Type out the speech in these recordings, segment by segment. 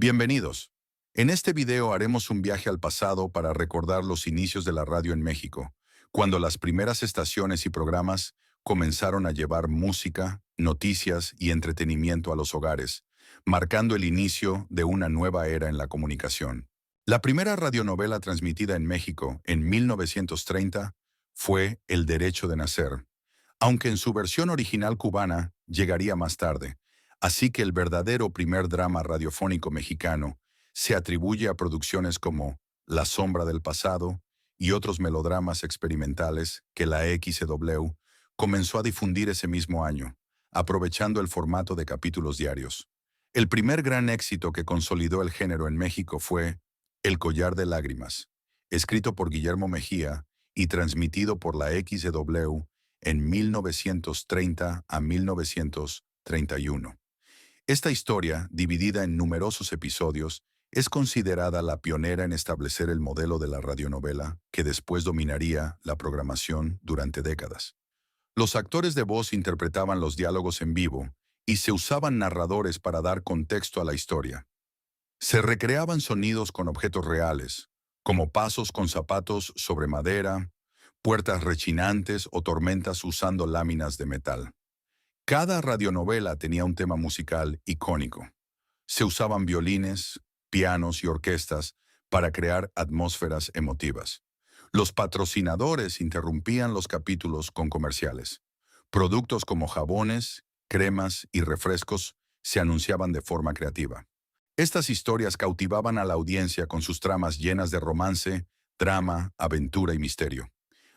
Bienvenidos. En este video haremos un viaje al pasado para recordar los inicios de la radio en México, cuando las primeras estaciones y programas comenzaron a llevar música, noticias y entretenimiento a los hogares, marcando el inicio de una nueva era en la comunicación. La primera radionovela transmitida en México en 1930 fue El Derecho de Nacer, aunque en su versión original cubana llegaría más tarde. Así que el verdadero primer drama radiofónico mexicano se atribuye a producciones como La Sombra del Pasado y otros melodramas experimentales que la XW comenzó a difundir ese mismo año, aprovechando el formato de capítulos diarios. El primer gran éxito que consolidó el género en México fue El Collar de Lágrimas, escrito por Guillermo Mejía y transmitido por la XW en 1930 a 1931. Esta historia, dividida en numerosos episodios, es considerada la pionera en establecer el modelo de la radionovela que después dominaría la programación durante décadas. Los actores de voz interpretaban los diálogos en vivo y se usaban narradores para dar contexto a la historia. Se recreaban sonidos con objetos reales, como pasos con zapatos sobre madera, puertas rechinantes o tormentas usando láminas de metal. Cada radionovela tenía un tema musical icónico. Se usaban violines, pianos y orquestas para crear atmósferas emotivas. Los patrocinadores interrumpían los capítulos con comerciales. Productos como jabones, cremas y refrescos se anunciaban de forma creativa. Estas historias cautivaban a la audiencia con sus tramas llenas de romance, drama, aventura y misterio.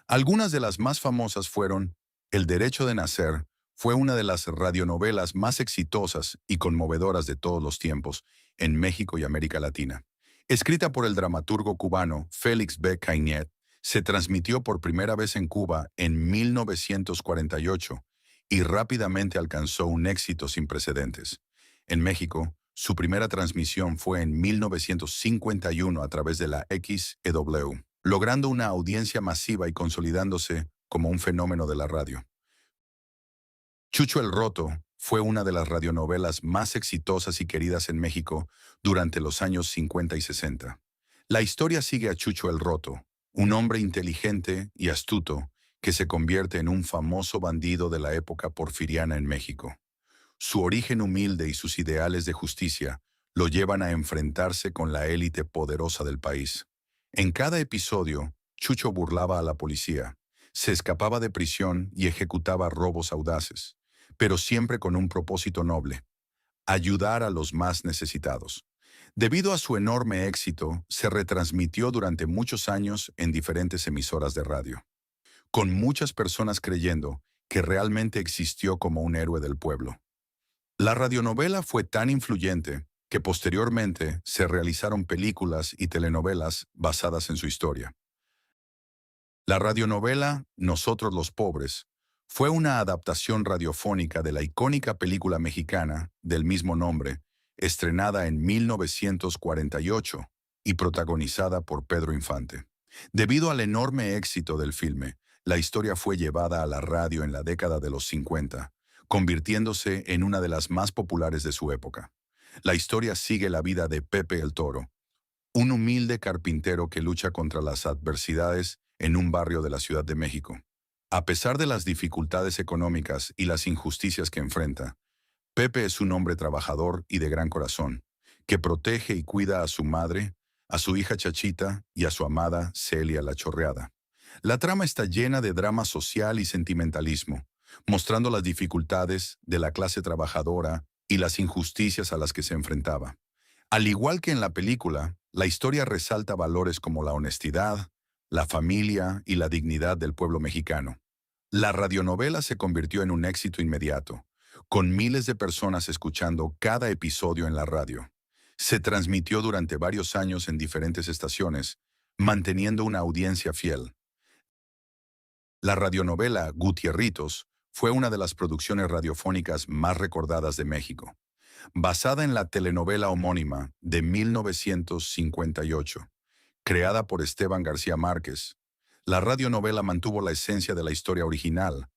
Algunas de las más famosas fueron El Derecho de Nacer, fue una de las radionovelas más exitosas y conmovedoras de todos los tiempos en México y América Latina. Escrita por el dramaturgo cubano Félix B. Caiñet, se transmitió por primera vez en Cuba en 1948 y rápidamente alcanzó un éxito sin precedentes. En México, su primera transmisión fue en 1951 a través de la XEW, logrando una audiencia masiva y consolidándose como un fenómeno de la radio. Chucho el Roto fue una de las radionovelas más exitosas y queridas en México durante los años 50 y 60. La historia sigue a Chucho el Roto, un hombre inteligente y astuto que se convierte en un famoso bandido de la época porfiriana en México. Su origen humilde y sus ideales de justicia lo llevan a enfrentarse con la élite poderosa del país. En cada episodio, Chucho burlaba a la policía, se escapaba de prisión y ejecutaba robos audaces, pero siempre con un propósito noble: ayudar a los más necesitados. Debido a su enorme éxito, se retransmitió durante muchos años en diferentes emisoras de radio, con muchas personas creyendo que realmente existió como un héroe del pueblo. La radionovela fue tan influyente que posteriormente se realizaron películas y telenovelas basadas en su historia. La radionovela Nosotros los Pobres fue una adaptación radiofónica de la icónica película mexicana del mismo nombre, estrenada en 1948 y protagonizada por Pedro Infante. Debido al enorme éxito del filme, la historia fue llevada a la radio en la década de los 50, convirtiéndose en una de las más populares de su época. La historia sigue la vida de Pepe el Toro, un humilde carpintero que lucha contra las adversidades en un barrio de la Ciudad de México. A pesar de las dificultades económicas y las injusticias que enfrenta, Pepe es un hombre trabajador y de gran corazón, que protege y cuida a su madre, a su hija Chachita y a su amada Celia la Chorreada. La trama está llena de drama social y sentimentalismo, mostrando las dificultades de la clase trabajadora y las injusticias a las que se enfrentaba. Al igual que en la película, la historia resalta valores como la honestidad, la familia y la dignidad del pueblo mexicano. La radionovela se convirtió en un éxito inmediato, con miles de personas escuchando cada episodio en la radio. Se transmitió durante varios años en diferentes estaciones, manteniendo una audiencia fiel. La radionovela Gutierritos fue una de las producciones radiofónicas más recordadas de México, basada en la telenovela homónima de 1958, creada por Esteban García Márquez. La radionovela mantuvo la esencia de la historia original,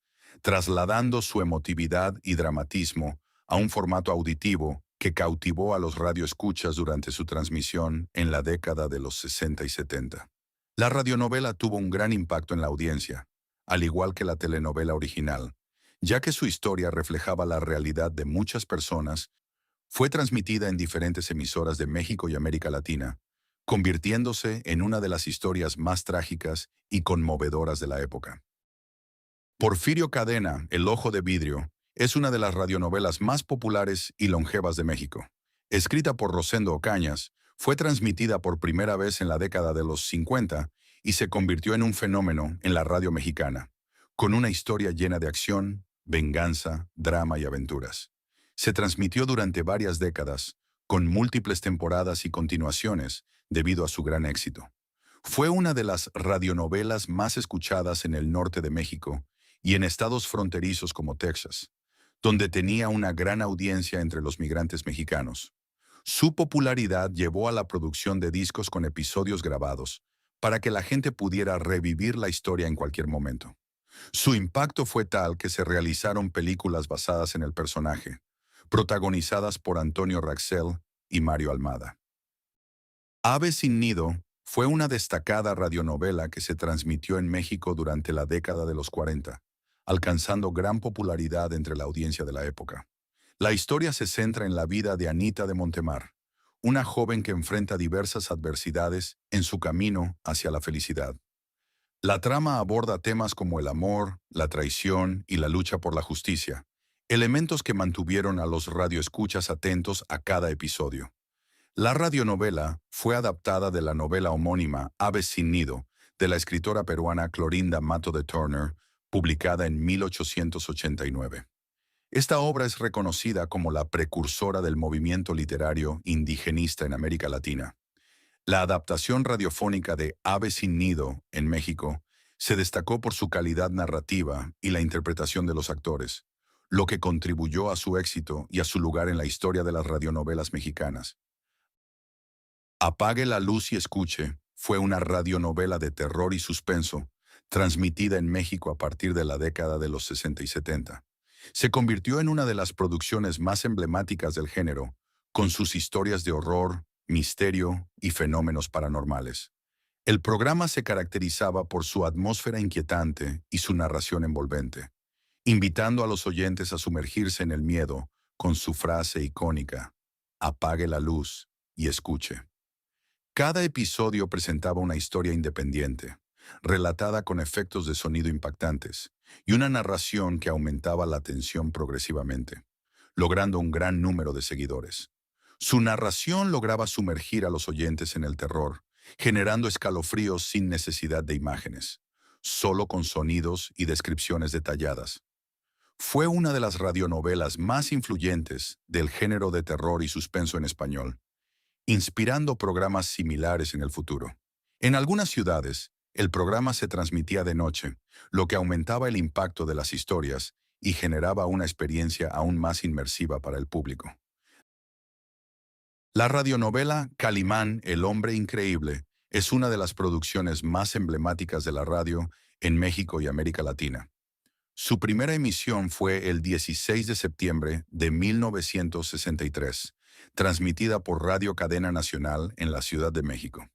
trasladando su emotividad y dramatismo a un formato auditivo que que cautivó a los radioescuchas durante su transmisión en la década de los 60 y 70. La radionovela tuvo un gran impacto en la audiencia, al igual que la telenovela original, ya que su historia reflejaba la realidad de muchas personas. Fue transmitida en diferentes emisoras de México y América Latina, convirtiéndose en una de las historias más trágicas y conmovedoras de la época. Porfirio Cadena, El Ojo de Vidrio, es una de las radionovelas más populares y longevas de México. Escrita por Rosendo Ocañas, fue transmitida por primera vez en la década de los 50 y se convirtió en un fenómeno en la radio mexicana, con una historia llena de acción, venganza, drama y aventuras. Se transmitió durante varias décadas, con múltiples temporadas y continuaciones, debido a su gran éxito. Fue una de las radionovelas más escuchadas en el norte de México y en estados fronterizos como Texas, donde tenía una gran audiencia entre los migrantes mexicanos. Su popularidad llevó a la producción de discos con episodios grabados, para que la gente pudiera revivir la historia en cualquier momento. Su impacto fue tal que se realizaron películas basadas en el personaje, protagonizadas por Antonio Raxel y Mario Almada. Ave sin nido fue una destacada radionovela que se transmitió en México durante la década de los 40, alcanzando gran popularidad entre la audiencia de la época. La historia se centra en la vida de Anita de Montemar, una joven que enfrenta diversas adversidades en su camino hacia la felicidad. La trama aborda temas como el amor, la traición y la lucha por la justicia, elementos que mantuvieron a los radioescuchas atentos a cada episodio. La radionovela fue adaptada de la novela homónima Aves sin nido, de la escritora peruana Clorinda Mato de Turner, publicada en 1889. Esta obra es reconocida como la precursora del movimiento literario indigenista en América Latina. La adaptación radiofónica de Ave sin nido, en México, se destacó por su calidad narrativa y la interpretación de los actores, lo que contribuyó a su éxito y a su lugar en la historia de las radionovelas mexicanas. Apague la luz y escuche fue una radionovela de terror y suspenso, transmitida en México a partir de la década de los 60 y 70. Se convirtió en una de las producciones más emblemáticas del género, con sus historias de horror, misterio y fenómenos paranormales. El programa se caracterizaba por su atmósfera inquietante y su narración envolvente, invitando a los oyentes a sumergirse en el miedo con su frase icónica: apague la luz y escuche. Cada episodio presentaba una historia independiente, relatada con efectos de sonido impactantes y una narración que aumentaba la tensión progresivamente, logrando un gran número de seguidores. Su narración lograba sumergir a los oyentes en el terror, generando escalofríos sin necesidad de imágenes, solo con sonidos y descripciones detalladas. Fue una de las radionovelas más influyentes del género de terror y suspenso en español, inspirando programas similares en el futuro. En algunas ciudades, el programa se transmitía de noche, lo que aumentaba el impacto de las historias y generaba una experiencia aún más inmersiva para el público. La radionovela Calimán, el hombre increíble, es una de las producciones más emblemáticas de la radio en México y América Latina. Su primera emisión fue el 16 de septiembre de 1963, transmitida por Radio Cadena Nacional en la Ciudad de México.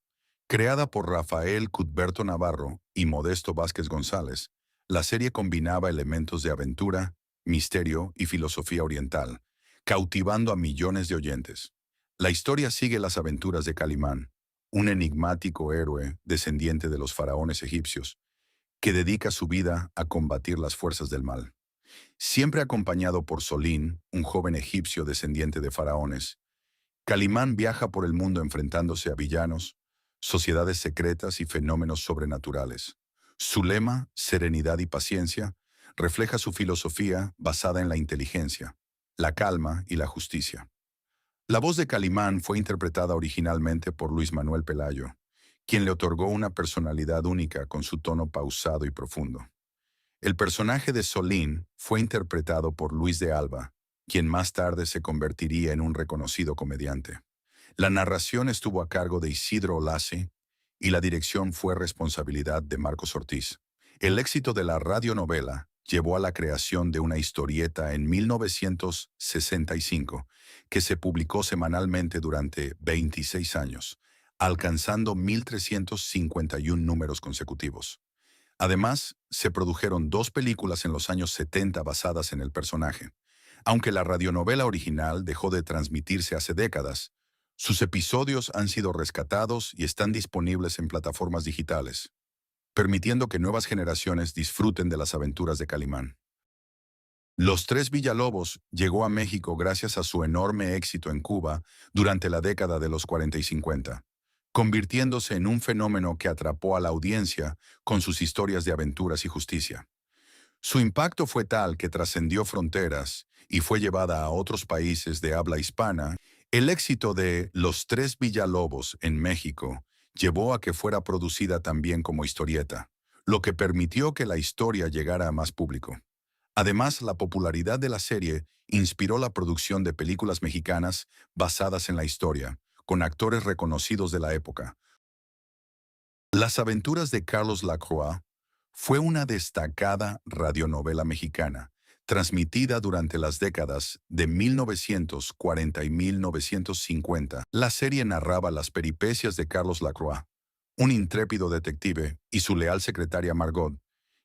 Creada por Rafael Cuthberto Navarro y Modesto Vázquez González, la serie combinaba elementos de aventura, misterio y filosofía oriental, cautivando a millones de oyentes. La historia sigue las aventuras de Calimán, un enigmático héroe descendiente de los faraones egipcios, que dedica su vida a combatir las fuerzas del mal. Siempre acompañado por Solín, un joven egipcio descendiente de faraones, Calimán viaja por el mundo enfrentándose a villanos, sociedades secretas y fenómenos sobrenaturales. Su lema, serenidad y paciencia, refleja su filosofía basada en la inteligencia, la calma y la justicia. La voz de Calimán fue interpretada originalmente por Luis Manuel Pelayo, quien le otorgó una personalidad única con su tono pausado y profundo. El personaje de Solín fue interpretado por Luis de Alba, quien más tarde se convertiría en un reconocido comediante. La narración estuvo a cargo de Isidro Olace y la dirección fue responsabilidad de Marcos Ortiz. El éxito de la radionovela llevó a la creación de una historieta en 1965, que se publicó semanalmente durante 26 años, alcanzando 1.351 números consecutivos. Además, se produjeron dos películas en los años 70 basadas en el personaje. Aunque la radionovela original dejó de transmitirse hace décadas, sus episodios han sido rescatados y están disponibles en plataformas digitales, permitiendo que nuevas generaciones disfruten de las aventuras de Calimán. Los Tres Villalobos llegó a México gracias a su enorme éxito en Cuba durante la década de los 40 y 50, convirtiéndose en un fenómeno que atrapó a la audiencia con sus historias de aventuras y justicia. Su impacto fue tal que trascendió fronteras y fue llevada a otros países de habla hispana. El éxito de Los Tres Villalobos en México llevó a que fuera producida también como historieta, lo que permitió que la historia llegara a más público. Además, la popularidad de la serie inspiró la producción de películas mexicanas basadas en la historia, con actores reconocidos de la época. Las aventuras de Carlos Lacroix fue una destacada radionovela mexicana, transmitida durante las décadas de 1940 y 1950. La serie narraba las peripecias de Carlos Lacroix, un intrépido detective, y su leal secretaria Margot,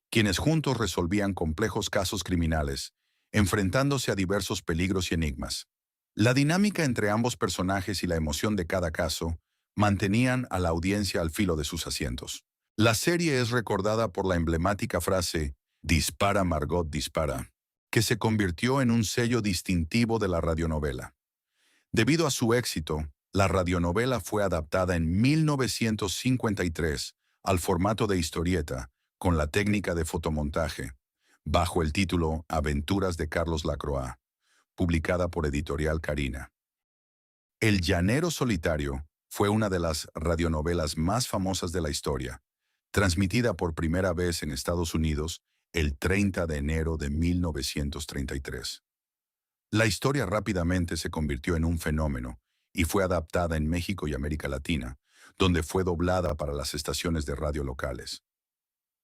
quienes juntos resolvían complejos casos criminales, enfrentándose a diversos peligros y enigmas. La dinámica entre ambos personajes y la emoción de cada caso mantenían a la audiencia al filo de sus asientos. La serie es recordada por la emblemática frase "Dispara, Margot, dispara", que se convirtió en un sello distintivo de la radionovela. Debido a su éxito, la radionovela fue adaptada en 1953 al formato de historieta, con la técnica de fotomontaje, bajo el título Aventuras de Carlos Lacroix, publicada por Editorial Carina. El Llanero Solitario fue una de las radionovelas más famosas de la historia, transmitida por primera vez en Estados Unidos el 30 de enero de 1933. La historia rápidamente se convirtió en un fenómeno y fue adaptada en México y América Latina, donde fue doblada para las estaciones de radio locales.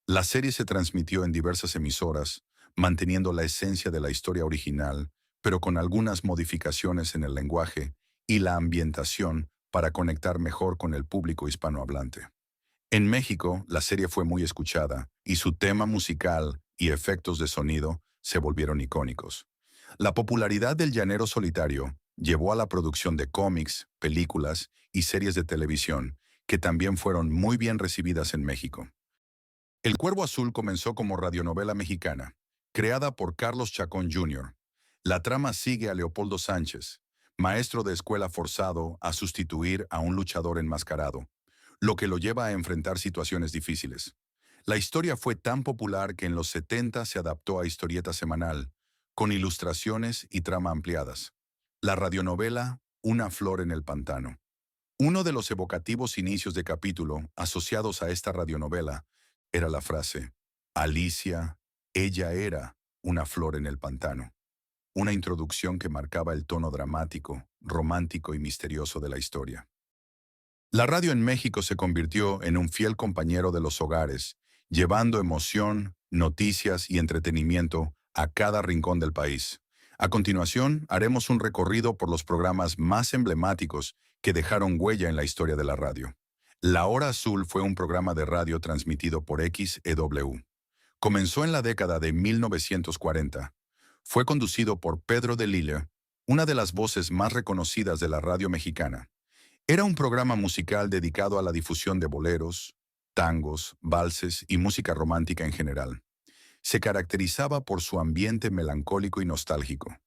La serie se transmitió en diversas emisoras, manteniendo la esencia de la historia original, pero con algunas modificaciones en el lenguaje y la ambientación para conectar mejor con el público hispanohablante. En México, la serie fue muy escuchada y su tema musical y efectos de sonido se volvieron icónicos. La popularidad del Llanero Solitario llevó a la producción de cómics, películas y series de televisión, que también fueron muy bien recibidas en México. El Cuervo Azul comenzó como radionovela mexicana, creada por Carlos Chacón Jr. La trama sigue a Leopoldo Sánchez, maestro de escuela forzado a sustituir a un luchador enmascarado, lo que lo lleva a enfrentar situaciones difíciles. La historia fue tan popular que en los 70 se adaptó a historieta semanal, con ilustraciones y trama ampliadas. La radionovela Una flor en el pantano. Uno de los evocativos inicios de capítulo asociados a esta radionovela era la frase, Alicia, ella era una flor en el pantano. Una introducción que marcaba el tono dramático, romántico y misterioso de la historia. La radio en México se convirtió en un fiel compañero de los hogares, llevando emoción, noticias y entretenimiento a cada rincón del país. A continuación, haremos un recorrido por los programas más emblemáticos que dejaron huella en la historia de la radio. La Hora Azul fue un programa de radio transmitido por XEW. Comenzó en la década de 1940. Fue conducido por Pedro de Lille, una de las voces más reconocidas de la radio mexicana. Era un programa musical dedicado a la difusión de boleros, tangos, valses y música romántica en general. Se caracterizaba por su ambiente melancólico y nostálgico.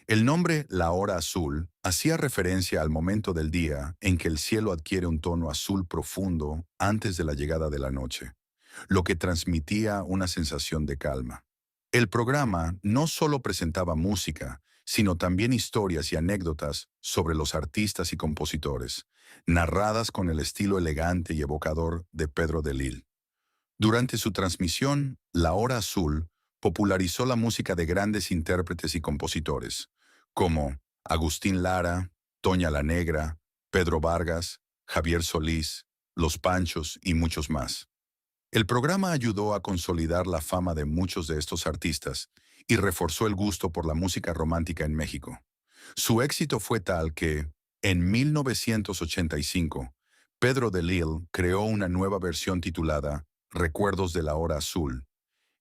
El nombre La Hora Azul hacía referencia al momento del día en que el cielo adquiere un tono azul profundo antes de la llegada de la noche, lo que transmitía una sensación de calma. El programa no solo presentaba música, sino también historias y anécdotas sobre los artistas y compositores, narradas con el estilo elegante y evocador de Pedro de Lille. Durante su transmisión, La Hora Azul popularizó la música de grandes intérpretes y compositores, como Agustín Lara, Toña la Negra, Pedro Vargas, Javier Solís, Los Panchos y muchos más. El programa ayudó a consolidar la fama de muchos de estos artistas y reforzó el gusto por la música romántica en México. Su éxito fue tal que, en 1985, Pedro de Lille creó una nueva versión titulada Recuerdos de la Hora Azul,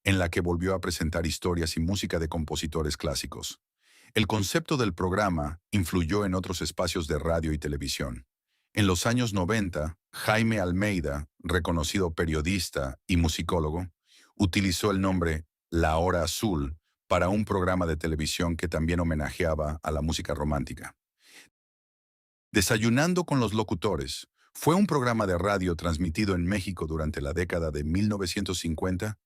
en la que volvió a presentar historias y música de compositores clásicos. El concepto del programa influyó en otros espacios de radio y televisión. En los años 90, Jaime Almeida, reconocido periodista y musicólogo, utilizó el nombre La Hora Azul para un programa de televisión que también homenajeaba a la música romántica. Desayunando con los locutores fue un programa de radio transmitido en México durante la década de 1950.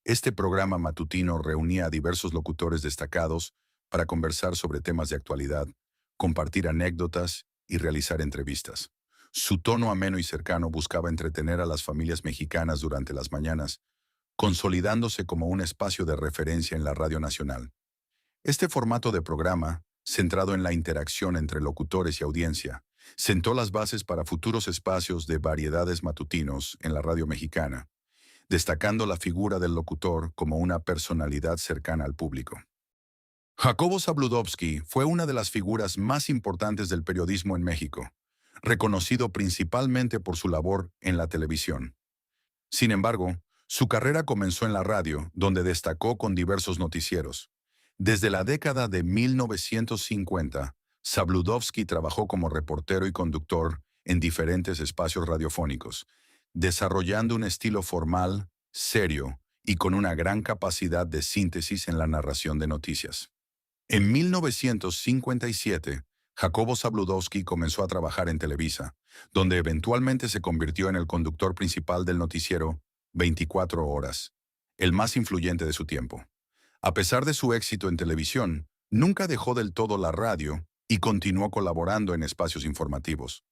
Este programa matutino reunía a diversos locutores destacados para conversar sobre temas de actualidad, compartir anécdotas y realizar entrevistas. Su tono ameno y cercano buscaba entretener a las familias mexicanas durante las mañanas, consolidándose como un espacio de referencia en la radio nacional. Este formato de programa, centrado en la interacción entre locutores y audiencia, sentó las bases para futuros espacios de variedades matutinos en la radio mexicana, destacando la figura del locutor como una personalidad cercana al público. Jacobo Zabludovsky fue una de las figuras más importantes del periodismo en México, reconocido principalmente por su labor en la televisión. Sin embargo, su carrera comenzó en la radio, donde destacó con diversos noticieros. Desde la década de 1950, Zabludovsky trabajó como reportero y conductor en diferentes espacios radiofónicos, desarrollando un estilo formal, serio y con una gran capacidad de síntesis en la narración de noticias. En 1957, Jacobo Zabludovsky comenzó a trabajar en Televisa, donde eventualmente se convirtió en el conductor principal del noticiero 24 horas, el más influyente de su tiempo. A pesar de su éxito en televisión, nunca dejó del todo la radio y continuó colaborando en espacios informativos.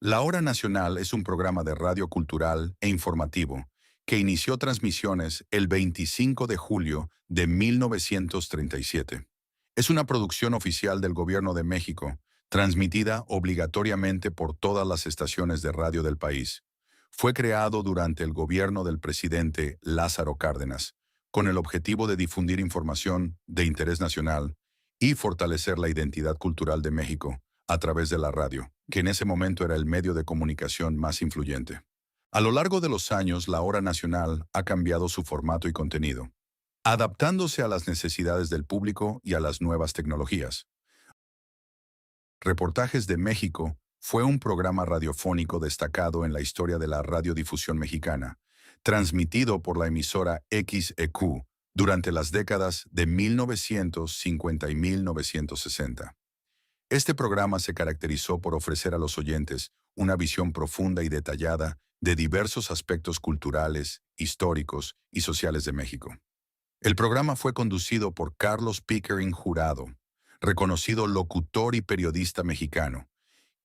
La Hora Nacional es un programa de radio cultural e informativo que inició transmisiones el 25 de julio de 1937. Es una producción oficial del Gobierno de México, transmitida obligatoriamente por todas las estaciones de radio del país. Fue creado durante el gobierno del presidente Lázaro Cárdenas, con el objetivo de difundir información de interés nacional y fortalecer la identidad cultural de México a través de la radio, que en ese momento era el medio de comunicación más influyente. A lo largo de los años, la Hora Nacional ha cambiado su formato y contenido, adaptándose a las necesidades del público y a las nuevas tecnologías. Reportajes de México fue un programa radiofónico destacado en la historia de la radiodifusión mexicana, transmitido por la emisora XEQ durante las décadas de 1950 y 1960. Este programa se caracterizó por ofrecer a los oyentes una visión profunda y detallada de diversos aspectos culturales, históricos y sociales de México. El programa fue conducido por Carlos Pickering Jurado, reconocido locutor y periodista mexicano,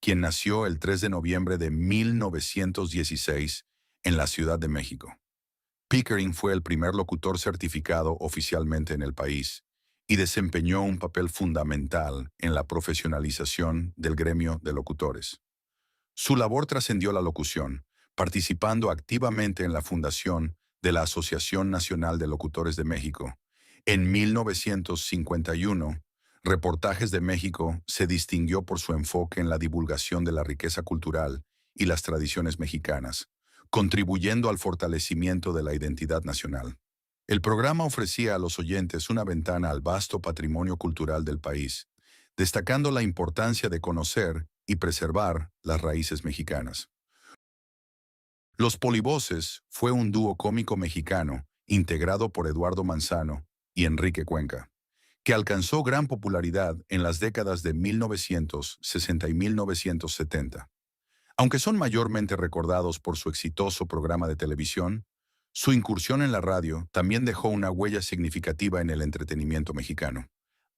quien nació el 3 de noviembre de 1916 en la Ciudad de México. Pickering fue el primer locutor certificado oficialmente en el país y desempeñó un papel fundamental en la profesionalización del gremio de locutores. Su labor trascendió la locución, participando activamente en la fundación de la Asociación Nacional de Locutores de México. En 1951, Reportajes de México se distinguió por su enfoque en la divulgación de la riqueza cultural y las tradiciones mexicanas, contribuyendo al fortalecimiento de la identidad nacional. El programa ofrecía a los oyentes una ventana al vasto patrimonio cultural del país, destacando la importancia de conocer y preservar las raíces mexicanas. Los Polivoces fue un dúo cómico mexicano integrado por Eduardo Manzano y Enrique Cuenca, que alcanzó gran popularidad en las décadas de 1960 y 1970. Aunque son mayormente recordados por su exitoso programa de televisión, su incursión en la radio también dejó una huella significativa en el entretenimiento mexicano.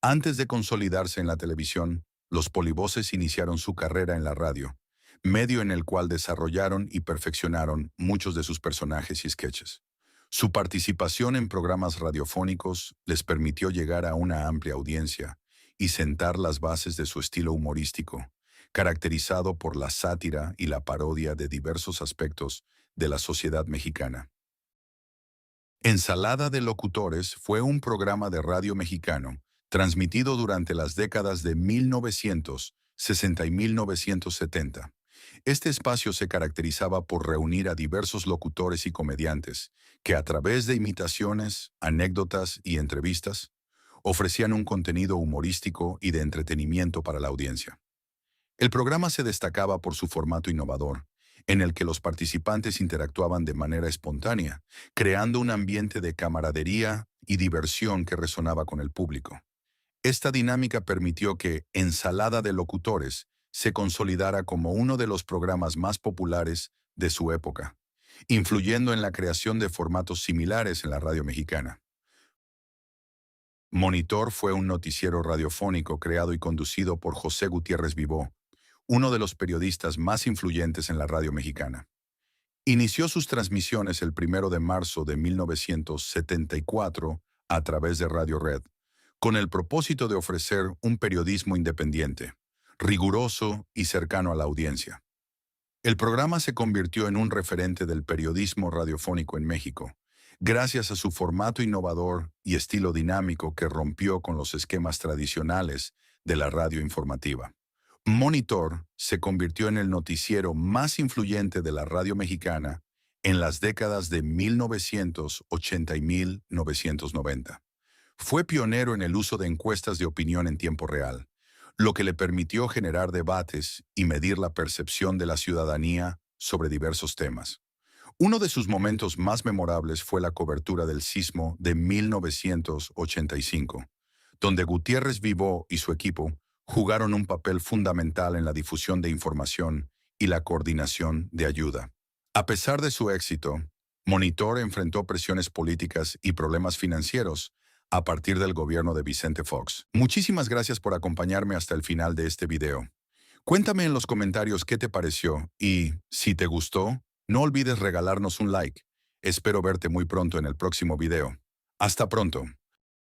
Antes de consolidarse en la televisión, los Polivoces iniciaron su carrera en la radio, medio en el cual desarrollaron y perfeccionaron muchos de sus personajes y sketches. Su participación en programas radiofónicos les permitió llegar a una amplia audiencia y sentar las bases de su estilo humorístico, caracterizado por la sátira y la parodia de diversos aspectos de la sociedad mexicana. Ensalada de Locutores fue un programa de radio mexicano transmitido durante las décadas de 1960 y 1970. Este espacio se caracterizaba por reunir a diversos locutores y comediantes que a través de imitaciones, anécdotas y entrevistas ofrecían un contenido humorístico y de entretenimiento para la audiencia. El programa se destacaba por su formato innovador, en el que los participantes interactuaban de manera espontánea, creando un ambiente de camaradería y diversión que resonaba con el público. Esta dinámica permitió que Ensalada de Locutores se consolidara como uno de los programas más populares de su época, influyendo en la creación de formatos similares en la radio mexicana. Monitor fue un noticiero radiofónico creado y conducido por José Gutiérrez Vivó, uno de los periodistas más influyentes en la radio mexicana. Inició sus transmisiones el 1 de marzo de 1974 a través de Radio Red, con el propósito de ofrecer un periodismo independiente, riguroso y cercano a la audiencia. El programa se convirtió en un referente del periodismo radiofónico en México, gracias a su formato innovador y estilo dinámico que rompió con los esquemas tradicionales de la radio informativa. Monitor se convirtió en el noticiero más influyente de la radio mexicana en las décadas de 1980 y 1990. Fue pionero en el uso de encuestas de opinión en tiempo real, lo que le permitió generar debates y medir la percepción de la ciudadanía sobre diversos temas. Uno de sus momentos más memorables fue la cobertura del sismo de 1985, donde Gutiérrez Vivó y su equipo jugaron un papel fundamental en la difusión de información y la coordinación de ayuda. A pesar de su éxito, Monitor enfrentó presiones políticas y problemas financieros a partir del gobierno de Vicente Fox. Muchísimas gracias por acompañarme hasta el final de este video. Cuéntame en los comentarios qué te pareció y, si te gustó, no olvides regalarnos un like. Espero verte muy pronto en el próximo video. Hasta pronto.